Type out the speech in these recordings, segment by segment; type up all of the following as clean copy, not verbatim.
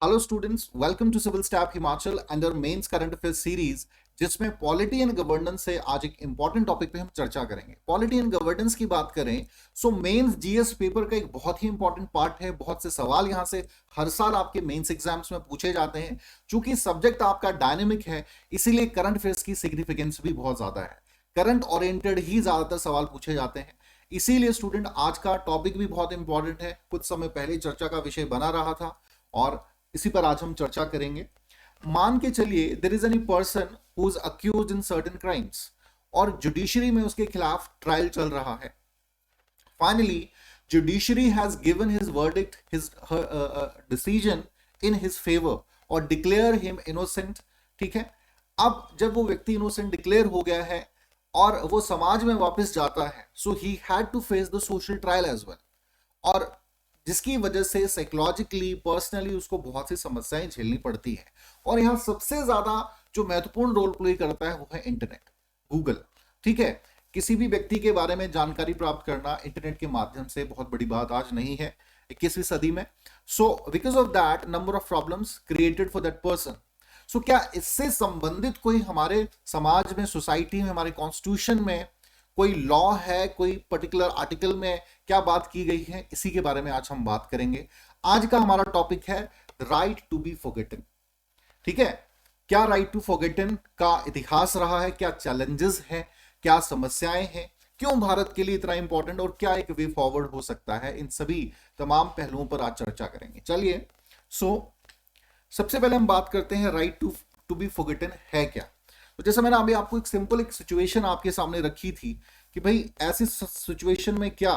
Hello students, welcome to civil staff Himachal and और mains current affairs series, जिसमें polity and governance से आज एक इंपॉर्टेंट टॉपिक पे हम चर्चा करेंगे। पॉलिटी एंड गवर्नेंस की बात करें सो मेंस जीएस पेपर का एक बहुत ही इंपॉर्टेंट पार्ट है। बहुत से सवाल यहां से हर साल आपके मेंस एग्जाम्स में पूछे जाते हैं। चूंकि सब्जेक्ट आपका डायनेमिक है, इसीलिए करंट अफेयर्स की सिग्निफिकेंस भी बहुत ज्यादा है। करंट ओरिएंटेड ही ज्यादातर सवाल पूछे जाते हैं। इसीलिए स्टूडेंट, आज का टॉपिक भी बहुत इंपॉर्टेंट है, कुछ समय पहले चर्चा का विषय बना रहा था और इसी पर आज हम चर्चा करेंगे। मान के चलिए there is any person who is accused in certain crimes और जुडिशरी में उसके खिलाफ ट्रायल चल रहा है। Finally judiciary has given his verdict, his decision in his favour और डिक्लेयर हिम इनोसेंट। ठीक है, अब जब वो व्यक्ति इनोसेंट डिक्लेयर हो गया है और वो समाज में वापस जाता है, so he had to face the social trial as well, और जिसकी वजह से साइकोलॉजिकली पर्सनली उसको बहुत सी समस्याएं झेलनी पड़ती है। और यहाँ सबसे ज्यादा जो महत्वपूर्ण रोल प्ले करता है वो है इंटरनेट, गूगल। ठीक है, किसी भी व्यक्ति के बारे में जानकारी प्राप्त करना इंटरनेट के माध्यम से बहुत बड़ी बात आज नहीं है 21वीं सदी में। So because of that number of problems created for that person. So क्या इससे संबंधित कोई हमारे समाज में, सोसाइटी में, हमारे कॉन्स्टिट्यूशन में कोई लॉ है, कोई पर्टिकुलर आर्टिकल में क्या बात की गई है, इसी के बारे में आज हम बात करेंगे। आज का हमारा टॉपिक है राइट टू बी फॉरगेटन। ठीक है, क्या राइट टू फॉरगेटन का इतिहास रहा है, क्या चैलेंजेस हैं, क्या समस्याएं हैं, क्यों भारत के लिए इतना इंपॉर्टेंट और क्या एक वे फॉरवर्ड हो सकता है, इन सभी तमाम पहलुओं पर आज चर्चा करेंगे। चलिए, सबसे पहले हम बात करते हैं राइट टू बी फॉरगेटन है क्या। तो जैसे मैंने अभी आपको एक सिंपल एक सिचुएशन आपके सामने रखी थी कि भाई ऐसी सिचुएशन में क्या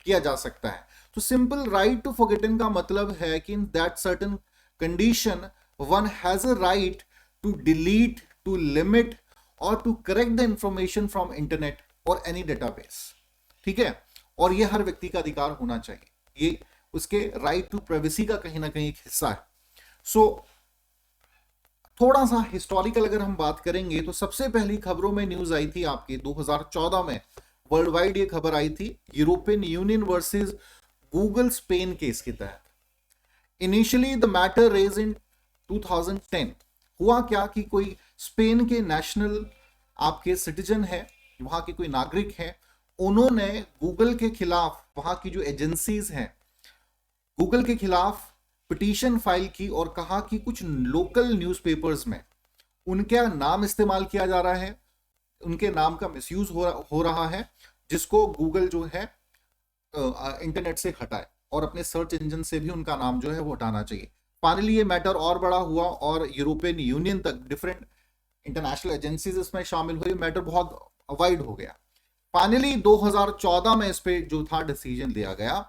किया जा सकता है। तो सिंपल राइट टू फॉरगेटन का मतलब है कि in that certain condition one has a right to delete, to limit और to correct the information from internet और एनी डेटाबेस। ठीक है, और ये हर व्यक्ति का अधिकार होना चाहिए, ये उसके राइट टू प्राइवेसी का कहीं ना कहीं एक हिस्सा है। थोड़ा सा हिस्टोरिकल अगर हम बात करेंगे तो सबसे पहली खबरों में न्यूज आई थी आपके 2014 में, वर्ल्ड वाइड ये खबर आई थी, European union versus Google Spain case के तहत। इनिशियली द मैटर रेज इन 2010। हुआ क्या कि कोई स्पेन के नेशनल आपके सिटीजन है, वहां के कोई नागरिक है, उन्होंने गूगल के खिलाफ, वहां की जो एजेंसीज हैं, गूगल के खिलाफ पिटीशन फाइल की और कहा कि कुछ लोकल न्यूज़पेपर्स में उनका नाम इस्तेमाल किया जा रहा है, उनके नाम का मिसयूज हो रहा है, जिसको गूगल जो है इंटरनेट से हटाए और अपने सर्च इंजन से भी उनका नाम जो है वो हटाना चाहिए। फाइनली ये मैटर और बड़ा हुआ और यूरोपियन यूनियन तक डिफरेंट इंटरनेशनल एजेंसीज इसमें शामिल हुई, मैटर बहुत वाइड हो गया। फाइनली 2014 में इस पे जो था डिसीजन लिया गया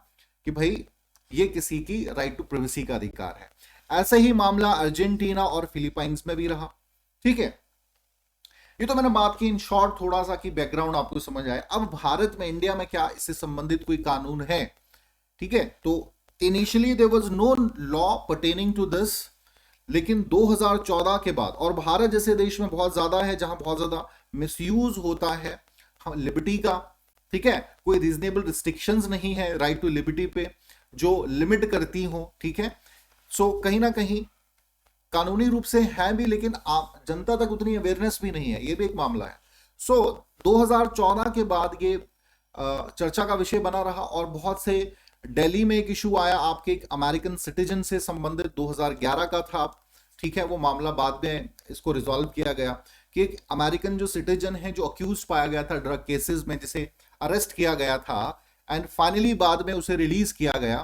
कि भाई ये किसी की राइट टू प्राइवेसी का अधिकार है। ऐसा ही मामला अर्जेंटीना और फिलीपाइंस में भी रहा। ठीक है, ये तो मैंने बात की इन शॉर्ट, थोड़ा सा कि बैकग्राउंड आपको समझ आए। अब भारत में, इंडिया में क्या इससे संबंधित कोई कानून है? ठीक है, तो initially there was no law pertaining to this, लेकिन 2014 के बाद, और भारत जैसे देश में बहुत ज्यादा है जहां बहुत ज्यादा मिसयूज होता है लिबर्टी का। ठीक है, कोई रीजनेबल रिस्ट्रिक्शंस नहीं है राइट टू लिबर्टी पे जो लिमिट करती हो। ठीक है, कहीं ना कहीं कानूनी रूप से है भी, लेकिन आप जनता तक उतनी अवेयरनेस भी नहीं है, ये भी एक मामला है। 2014 के बाद ये चर्चा का विषय बना रहा और बहुत से, दिल्ली में एक इशू आया आपके एक अमेरिकन सिटीजन से संबंधित, 2011 का था। ठीक है, वो मामला बाद में इसको रिजॉल्व किया गया कि एक अमेरिकन जो सिटीजन है, जो अक्यूज पाया गया था ड्रग केसेस में, जिसे अरेस्ट किया गया था एंड फाइनली बाद में उसे रिलीज किया गया,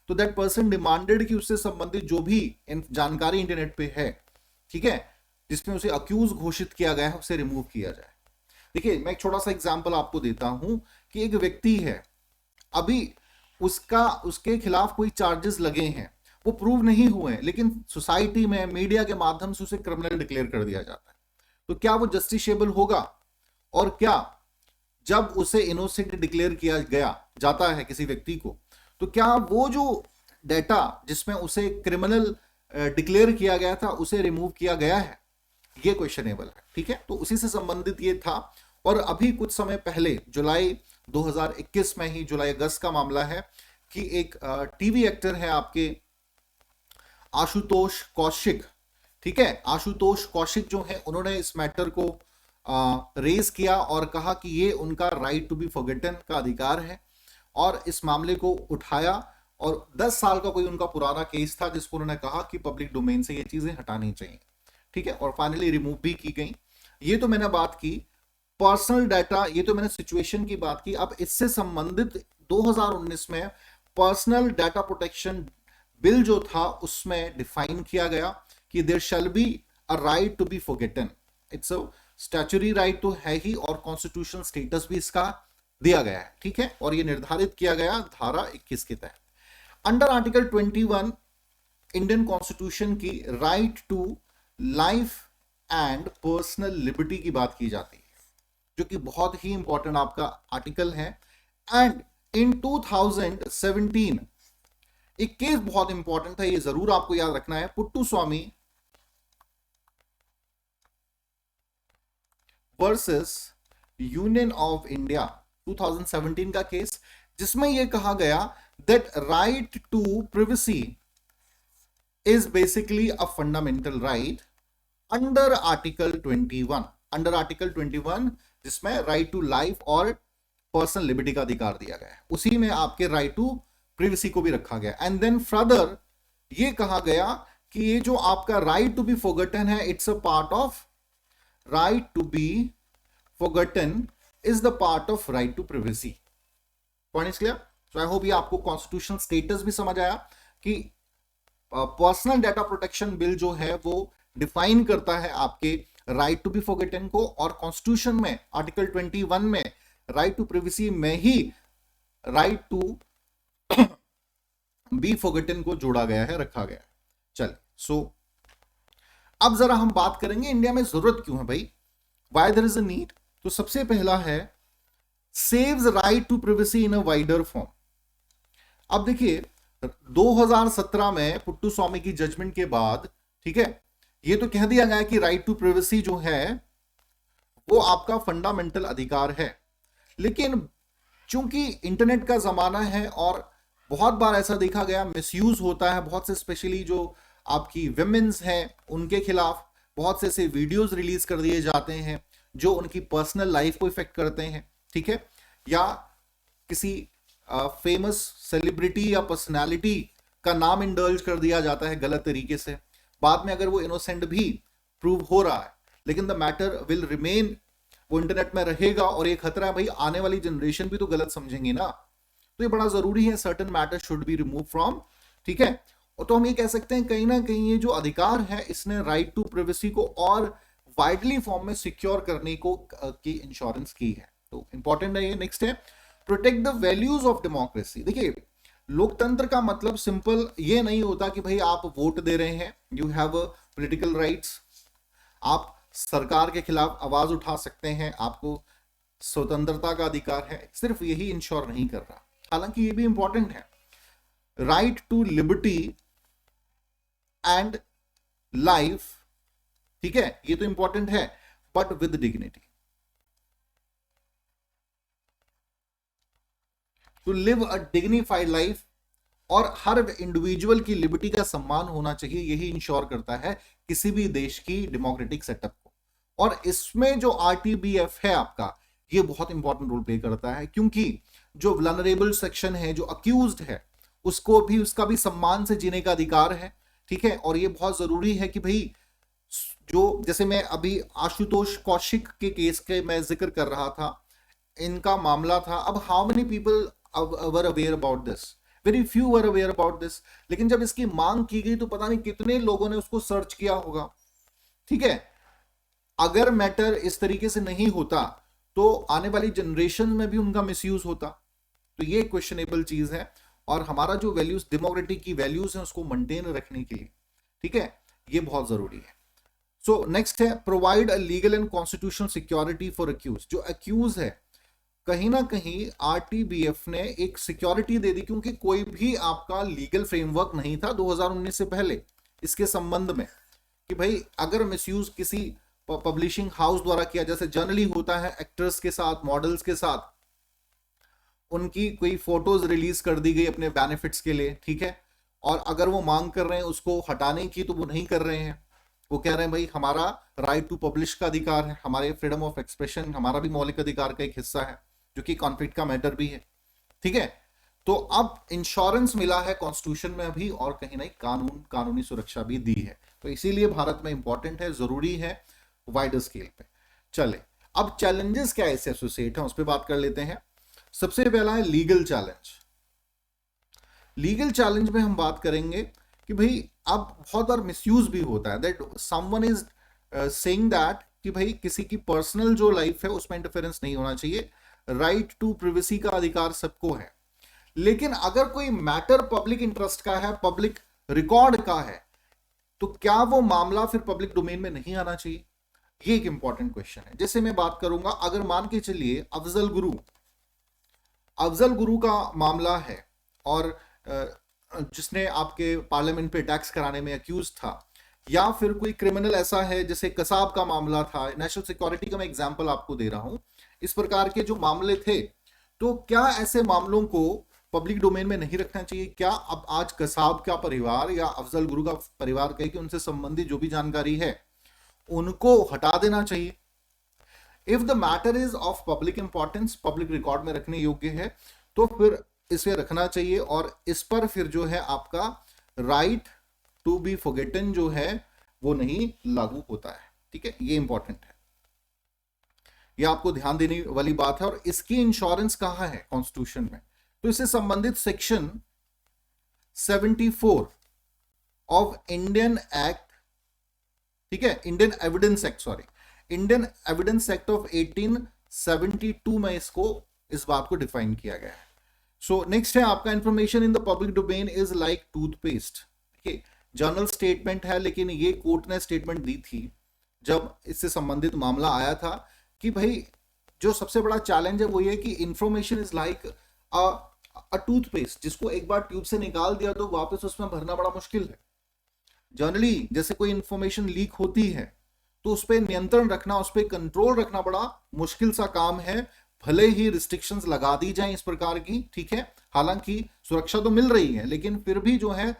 तो दैट पर्सन डिमांडेड कि उससे संबंधित जो भी जानकारी इंटरनेट पे है, ठीक है, जिसमें उसे अक्यूज घोषित किया गया है, उसे रिमूव किया जाए। देखिए, मैं एक छोटा सा एग्जांपल आपको देता हूं कि एक व्यक्ति है, अभी उसके खिलाफ कोई चार्जेस लगे हैं, वो प्रूव नहीं हुए हैं, लेकिन सोसाइटी में, मीडिया के माध्यम से उसे क्रिमिनल डिक्लेयर कर दिया जाता है। तो क्या वो जस्टिसेबल होगा? और क्या जब उसे इनोसेंट डिक्लेयर किया गया जाता है किसी व्यक्ति को, तो क्या वो जो डेटा जिसमें उसे क्रिमिनल डिक्लेयर किया गया था, उसे रिमूव किया गया है? ये क्वेश्चनेबल है। ठीक है, तो उसी से संबंधित ये था। और अभी कुछ समय पहले जुलाई 2021 में ही, जुलाई अगस्त का मामला है कि एक टीवी एक्टर है आपके आशुतोष कौशिक, ठीक है, आशुतोष कौशिक जो है उन्होंने इस मैटर को रेज किया और कहा कि ये उनका राइट टू बी फॉरगेटन का अधिकार है, और इस मामले को उठाया, और 10 साल का कोई उनका पुराना केस था जिसको उन्होंने कहा कि पब्लिक डोमेन से ये चीजें हटानी चाहिए, ठीक है, और फाइनली रिमूव भी की गई। ये तो मैंने बात की पर्सनल डाटा, ये तो मैंने सिचुएशन की बात की। अब इससे संबंधित 2019 में पर्सनल डाटा प्रोटेक्शन बिल जो था उसमें डिफाइन किया गया कि there shall be a right to be forgotten. It's a statutory right तो है ही, और कॉन्स्टिट्यूशनल स्टेटस भी इसका दिया गया है, ठीक है, और ये निर्धारित किया गया धारा 21 के तहत। अंडर आर्टिकल 21 इंडियन कॉन्स्टिट्यूशन की right to life and personal liberty की बात की जाती है, जो कि बहुत ही इंपॉर्टेंट आपका आर्टिकल है। एंड इन 2017 एक केस बहुत इंपॉर्टेंट है, ये जरूर आपको याद रखना है, Puttaswamy versus Union of India 2017 का केस, जिसमें यह कहा गया that right to privacy is basically a fundamental right under article 21, under article 21 जिसमें राइट टू लाइफ और पर्सनल लिबर्टी का अधिकार दिया गया है, उसी में आपके राइट टू प्रिवेसी को भी रखा गया। एंड देन फर्दर ये कहा गया कि ये जो आपका राइट टू बी फॉरगॉटन है, it's a part of right to be forgotten is the part of right to privacy. Point is clear? So I hope ये आपको कॉन्स्टिट्यूशनल स्टेटस भी समझ आया कि पर्सनल डाटा प्रोटेक्शन बिल जो है वो डिफाइन करता है आपके राइट टू बी फॉरगॉटन को, और कॉन्स्टिट्यूशन में आर्टिकल 21 में राइट टू प्रिवेसी में ही राइट टू बी फॉरगॉटन को जोड़ा गया है, रखा गया है। चल सो अब जरा हम बात करेंगे इंडिया में जरूरत क्यों है भाई, why there is a need. तो सबसे पहला है saves right to privacy in a wider form. अब देखिए 2017 में पुट्टुस्वामी की जजमेंट के बाद, ठीक है, ये तो कह दिया गया कि राइट टू प्रिवेसी जो है वो आपका फंडामेंटल अधिकार है, लेकिन चूंकि इंटरनेट का जमाना है और बहुत बार ऐसा देखा गया मिसयूज होता है, बहुत से स्पेशली जो आपकी विमेन्स हैं उनके खिलाफ बहुत से ऐसे वीडियोस रिलीज कर दिए जाते हैं जो उनकी पर्सनल लाइफ को इफेक्ट करते हैं, ठीक है, या किसी फेमस सेलिब्रिटी या पर्सनालिटी का नाम इंडल्ज कर दिया जाता है गलत तरीके से, बाद में अगर वो इनोसेंट भी प्रूव हो रहा है, लेकिन द मैटर विल रिमेन, वो इंटरनेट में रहेगा, और ये खतरा है भाई आने वाली जनरेशन भी तो गलत समझेंगे ना, तो ये बड़ा जरूरी है, certain matter should be remove from, ठीक है। और तो हम ये कह सकते हैं कहीं ना कहीं ये जो अधिकार है इसने राइट टू प्राइवेसी को और वाइडली फॉर्म में सिक्योर करने को की इंश्योरेंस की है, तो इंपॉर्टेंट है ये। नेक्स्ट है protect the values of democracy. देखिए लोकतंत्र का मतलब सिंपल ये नहीं होता कि भाई आप वोट दे रहे हैं, यू हैव पॉलिटिकल राइट्स, आप सरकार के खिलाफ आवाज उठा सकते हैं, आपको स्वतंत्रता का अधिकार है, सिर्फ यही इंश्योर नहीं कर रहा, हालांकि ये भी इंपॉर्टेंट है, right to liberty and life, ठीक है, ये तो इंपॉर्टेंट है, but with dignity, to live a dignified life, और हर इंडिविजुअल की लिबर्टी का सम्मान होना चाहिए, यही इंश्योर करता है किसी भी देश की डेमोक्रेटिक सेटअप को। और इसमें जो आरटीबीएफ है आपका, ये बहुत इंपॉर्टेंट रोल प्ले करता है, क्योंकि जो वल्नरेबल सेक्शन है, जो अक्यूज्ड है, उसको भी, उसका भी सम्मान से जीने का अधिकार है, ठीक है। और ये बहुत जरूरी है कि भाई जो, जैसे मैं अभी आशुतोष कौशिक के केस के मैं जिक्र कर रहा था, इनका मामला था, अब how many people were aware about this, very few were aware about this, लेकिन जब इसकी मांग की गई तो पता नहीं कितने लोगों ने उसको सर्च किया होगा, ठीक है। अगर मैटर इस तरीके से नहीं होता तो आने वाली जनरेशन में भी उनका मिसयूज होता, तो ये क्वेश्चनेबल चीज है, और हमारा जो वैल्यूज, डेमोक्रेटिक की वैल्यूज है, उसको मेंटेन रखने के लिए, ठीक है, ये बहुत जरूरी है। सो नेक्स्ट है provide a legal and constitutional security for accuse. जो अक्यूज है, कहीं ना कहीं आरटीबीएफ ने एक सिक्योरिटी दे दी, क्योंकि कोई भी आपका लीगल फ्रेमवर्क नहीं था 2019 से पहले इसके संबंध में, कि भाई अगर मिसयूज किसी पब्लिशिंग हाउस द्वारा किया, जैसे जनरली होता है एक्टर्स के साथ, मॉडल्स के साथ, उनकी कोई फोटोज रिलीज कर दी गई अपने बेनिफिट्स के लिए, ठीक है, और अगर वो मांग कर रहे हैं उसको हटाने की तो वो नहीं कर रहे हैं। वो कह रहे हैं भाई हमारा राइट टू पब्लिश का अधिकार है, हमारे फ्रीडम ऑफ एक्सप्रेशन हमारा भी मौलिक अधिकार का एक हिस्सा है, जो कि कॉन्फ्लिक्ट का मैटर भी है। ठीक है, तो अब इंश्योरेंस मिला है कॉन्स्टिट्यूशन में अभी, और कहीं ना कानूनी सुरक्षा भी दी है, तो इसीलिए भारत में इंपॉर्टेंट है, जरूरी है वाइडर स्केल पे। चले, अब चैलेंजेस क्या इससे एसोसिएट है उस पर बात कर लेते हैं। सबसे पहला है लीगल चैलेंज। लीगल चैलेंज में हम बात करेंगे कि भाई अब बहुत बार मिसयूज भी होता है, that someone is saying that कि भाई किसी की पर्सनल जो लाइफ है उसमें इंटरफेरेंस नहीं होना चाहिए, राइट टू प्रिवेसी का अधिकार सबको है। लेकिन अगर कोई मैटर पब्लिक इंटरेस्ट का है, पब्लिक रिकॉर्ड का है, तो क्या वो मामला फिर पब्लिक डोमेन में नहीं आना चाहिए? ये एक इंपॉर्टेंट क्वेश्चन है। जैसे मैं बात करूंगा, अगर मान के चलिए अफजल गुरु का मामला है और जिसने आपके पार्लियामेंट पे टैक्स कराने में अक्यूज था, या फिर कोई क्रिमिनल ऐसा है जैसे कसाब का मामला था, नेशनल सिक्योरिटी का मैं एग्जांपल आपको दे रहा हूं, इस प्रकार के जो मामले थे, तो क्या ऐसे मामलों को पब्लिक डोमेन में नहीं रखना चाहिए? क्या अब आज कसाब का परिवार या अफजल गुरु का परिवार कहे कि उनसे संबंधित जो भी जानकारी है उनको हटा देना चाहिए? If the matter is of public importance, public record में रखने योग्य है, तो फिर इसे रखना चाहिए, और इस पर फिर जो है आपका राइट टू बी फॉरगेटन जो है वो नहीं लागू होता है। ठीक है, ये इंपॉर्टेंट है, ये आपको ध्यान देने वाली बात है। और इसकी इंश्योरेंस कहां है कॉन्स्टिट्यूशन में? तो इससे संबंधित सेक्शन 74 ऑफ इंडियन एक्ट, ठीक है, इंडियन एविडेंस एक्ट ऑफ 1872 में इस बात को डिफाइन किया गया है। सो नेक्स्ट है आपका, information in the public domain is like toothpaste. ठीक, जर्नल स्टेटमेंट है, लेकिन ये कोर्ट ने स्टेटमेंट दी थी जब इससे संबंधित मामला आया था कि भाई जो सबसे बड़ा चैलेंज है वो ये कि information is like a toothpaste, जिसको एक बार ट्यूब से निकाल दिया तो वापस उसमें भरना बड़ा मुश्किल है। जनरली जैसे कोई इंफॉर्मेशन लीक होती है तो उस पर नियंत्रण रखना, उस पर कंट्रोल रखना बड़ा मुश्किल सा काम है, भले ही रिस्ट्रिक्शंस लगा दी जाएं इस प्रकार की। ठीक है, हालांकि सुरक्षा तो मिल रही है, लेकिन फिर भी जो है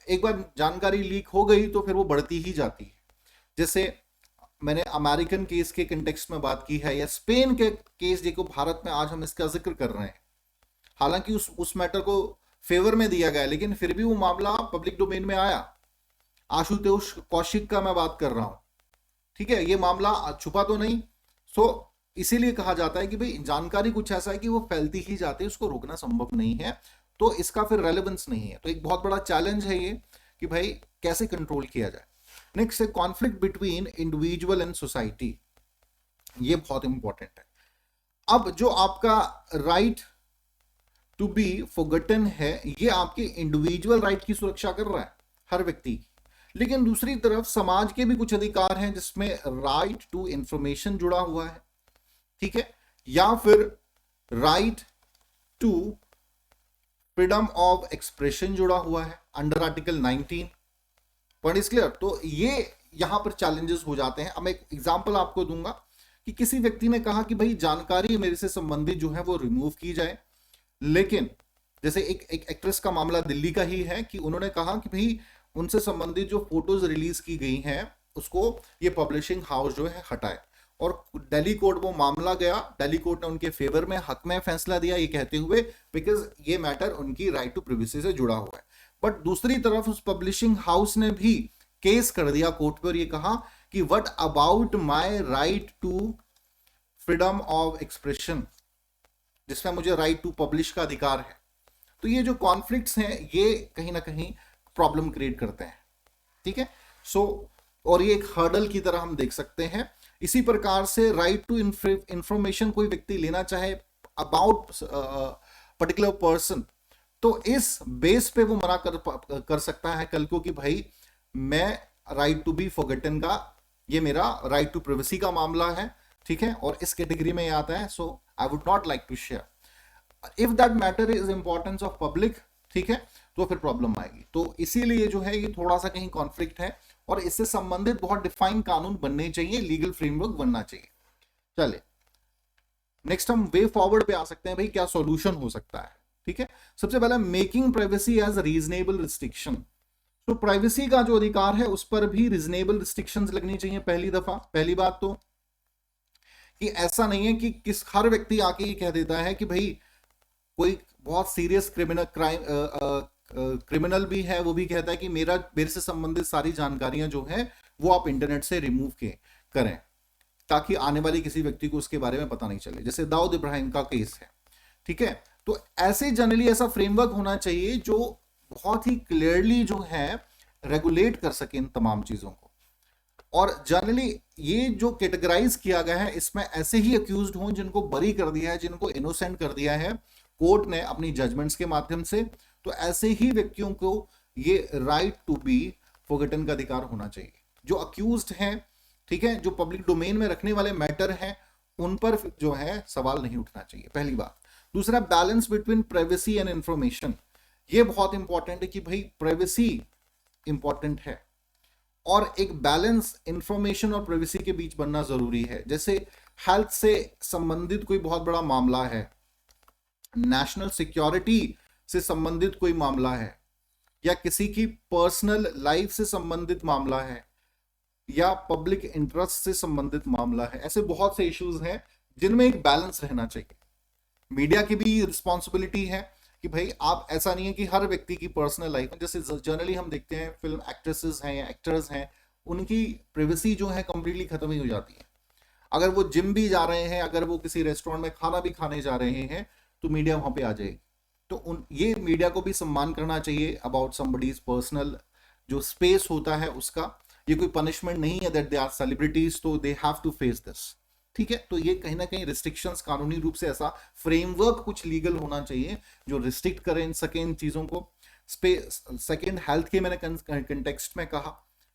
एक बार जानकारी लीक हो गई तो फिर वो बढ़ती ही जाती है। जैसे मैंने अमेरिकन केस के कंटेक्स्ट में बात की है, या स्पेन के केस देखो, भारत में आज हम इसका जिक्र कर रहे हैं, हालांकि उस मैटर को फेवर में दिया गया, लेकिन फिर भी वो मामला पब्लिक डोमेन में आया। आशुतोष कौशिक का मैं बात कर रहा हूं, ठीक है, ये मामला छुपा तो नहीं। सो इसीलिए कहा जाता है कि भाई जानकारी कुछ ऐसा है कि वो फैलती ही जाती है, उसको रोकना संभव नहीं है, तो इसका फिर रेलेवेंस नहीं है। तो एक बहुत बड़ा चैलेंज है ये कि भाई कैसे कंट्रोल किया जाए। नेक्स्ट है conflict between individual and society, ये बहुत इंपॉर्टेंट है। अब जो आपका राइट टू बी फॉरगॉटन है, ये आपके इंडिविजुअल राइट की सुरक्षा कर रहा है, हर व्यक्ति की, लेकिन दूसरी तरफ समाज के भी कुछ अधिकार हैं जिसमें राइट टू इंफॉर्मेशन जुड़ा हुआ है। ठीक है, या फिर right to freedom of expression जुड़ा हुआ है under article 19। Point is clear? तो ये यहां पर चैलेंजेस हो जाते हैं। अब मैं एक एग्जांपल आपको दूंगा कि किसी व्यक्ति ने कहा कि भाई जानकारी मेरे से संबंधित जो है वो रिमूव की जाए, लेकिन जैसे एक एक्ट्रेस का मामला दिल्ली का ही है कि उन्होंने कहा कि भाई उनसे संबंधित जो फोटोज रिलीज की गई हैं उसको ये पब्लिशिंग हाउस जो है हटाए, और दिल्ली कोर्ट वो मामला गया, दिल्ली कोर्ट ने उनके फेवर में हक में फैसला दिया, ये कहते हुए बिकॉज ये मैटर उनकी राइट टू प्रिवेसी से जुड़ा हुआ है। बट दूसरी तरफ उस पब्लिशिंग हाउस ने भी केस कर दिया कोर्ट पर, ये कहा कि what about my right to freedom of expression, जिसमें मुझे राइट टू पब्लिश का अधिकार है। तो ये जो कॉन्फ्लिक्ट्स हैं ये कहीं ना कहीं प्रॉब्लम क्रिएट करते हैं। ठीक है, सो और ये एक हर्डल की तरह हम देख सकते हैं। इसी प्रकार से राइट टू इंफॉर्मेशन कोई व्यक्ति लेना चाहे अबाउट पर्टिकुलर पर्सन, तो इस बेस पे वो मना कर सकता है कल को कि भाई मैं राइट टू बी फॉरगॉटन का, ये मेरा राइट टू प्राइवेसी का मामला है। ठीक है, और इस कैटेगरी में आता है, so I would not like to share if that matter is importance of public. ठीक है, तो फिर प्रॉब्लम आएगी। तो इसीलिए जो है ये थोड़ा सा कहीं कॉन्फ्लिक्ट है, और इससे संबंधित बहुत डिफाइन कानून बनने चाहिए, लीगल फ्रेमवर्क बनना चाहिए। चले नेक्स्ट हम वे फॉरवर्ड पे आ सकते हैं, भाई क्या सॉल्यूशन हो सकता है। ठीक है। सबसे पहला making privacy as reasonable restriction. तो प्राइवेसी का जो अधिकार है उस पर भी रीजनेबल रिस्ट्रिक्शंस लगनी चाहिए। पहली बात तो कि ऐसा नहीं है कि हर व्यक्ति आके ये कह देता है कि भाई कोई बहुत सीरियस क्रिमिनल भी है, वो भी कहता है कि मेरे से संबंधित सारी जानकारियां जो है वो आप इंटरनेट से रिमूव करें, ताकि आने वाले किसी व्यक्ति को उसके बारे में पता नहीं चले, जैसे दाऊद इब्राहिम का केस है। ठीक है, तो ऐसे जनरली ऐसा फ्रेमवर्क होना चाहिए जो बहुत ही क्लियरली जो है रेगुलेट कर सके इन तमाम चीजों को। और जनरली ये जो कैटेगराइज किया गया है इसमें ऐसे ही अक्यूज्ड हों जिनको बरी कर दिया है, जिनको इनोसेंट कर दिया है कोर्ट ने अपनी जजमेंट्स के माध्यम से, तो ऐसे ही व्यक्तियों को ये राइट टू बी फॉरगेटन का अधिकार होना चाहिए। जो अक्यूज्ड हैं, ठीक है, जो पब्लिक डोमेन में रखने वाले मैटर हैं, उन पर जो है सवाल नहीं उठना चाहिए, पहली बात। दूसरा, balance between privacy and information. ये बहुत इंपॉर्टेंट है कि भाई प्राइवेसी इंपॉर्टेंट है और एक बैलेंस इंफॉर्मेशन और प्राइवेसी के बीच बनना जरूरी है। जैसे हेल्थ से संबंधित कोई बहुत बड़ा मामला है, नेशनल सिक्योरिटी से संबंधित कोई मामला है, या किसी की पर्सनल लाइफ से संबंधित मामला है, या पब्लिक इंटरेस्ट से संबंधित मामला है, ऐसे बहुत से इश्यूज हैं जिनमें एक बैलेंस रहना चाहिए। मीडिया की भी रिस्पॉन्सिबिलिटी है कि भाई आप, ऐसा नहीं है कि हर व्यक्ति की पर्सनल लाइफ में, जैसे जनरली हम देखते हैं फिल्म एक्ट्रेसेस हैं या एक्टर्स हैं, उनकी प्राइवेसी जो है कंप्लीटली खत्म ही हो जाती है। अगर वो जिम भी जा रहे हैं, अगर वो किसी रेस्टोरेंट में खाना भी खाने जा रहे हैं, तो मीडिया वहां पे आ जाएगी। तो ये मीडिया को भी सम्मान करना चाहिए अबाउट समबडीज पर्सनल जो स्पेस होता है उसका। ये कोई पनिशमेंट नहीं है दैट दे आर सेलिब्रिटीज, तो they have to face this. ठीक है, तो ये कहीं ना कहीं रिस्ट्रिक्शंस, कानूनी रूप से ऐसा फ्रेमवर्क कुछ लीगल होना चाहिए जो रिस्ट्रिक्ट करे इन सके इन चीजों को। सेकेंड, हेल्थ के मैंने कंटेक्स्ट में कहा,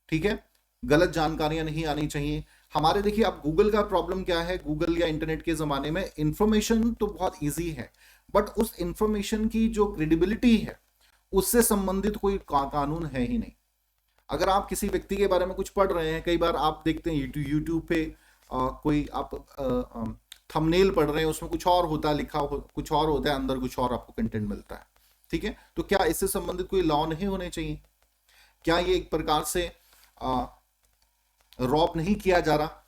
ठीक है, गलत जानकारियां नहीं आनी चाहिए हमारे। देखिए अब गूगल का प्रॉब्लम क्या है, गूगल या इंटरनेट के जमाने में इंफॉर्मेशन तो बहुत ईजी है, बट उस इंफॉर्मेशन की जो क्रेडिबिलिटी है उससे संबंधित कोई कानून है ही नहीं। अगर आप किसी व्यक्ति के बारे में कुछ पढ़ रहे हैं, कई बार आप देखते हैं यूट्यूब पे कोई आप थंबनेल पढ़ रहे हैं, उसमें कुछ और होता है लिखा कुछ और होता है, अंदर कुछ और आपको कंटेंट मिलता है। ठीक है, तो क्या इससे संबंधित कोई लॉ नहीं होने चाहिए? क्या ये एक प्रकार से रॉब नहीं किया जा रहा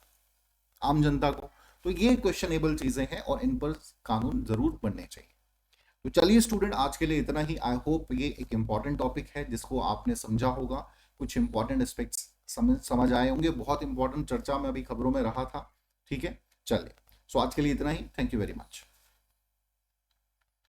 आम जनता को? तो ये क्वेश्चनेबल चीजें हैं और इन पर कानून जरूर बनने चाहिए। तो चलिए स्टूडेंट, आज के लिए इतना ही। आई होप ये एक इंपॉर्टेंट टॉपिक है जिसको आपने समझा होगा, कुछ इंपॉर्टेंट एस्पेक्ट्स समझ आए होंगे। बहुत इंपॉर्टेंट चर्चा में अभी खबरों में रहा था। ठीक है, चलिए, सो आज के लिए इतना ही। Thank you very much.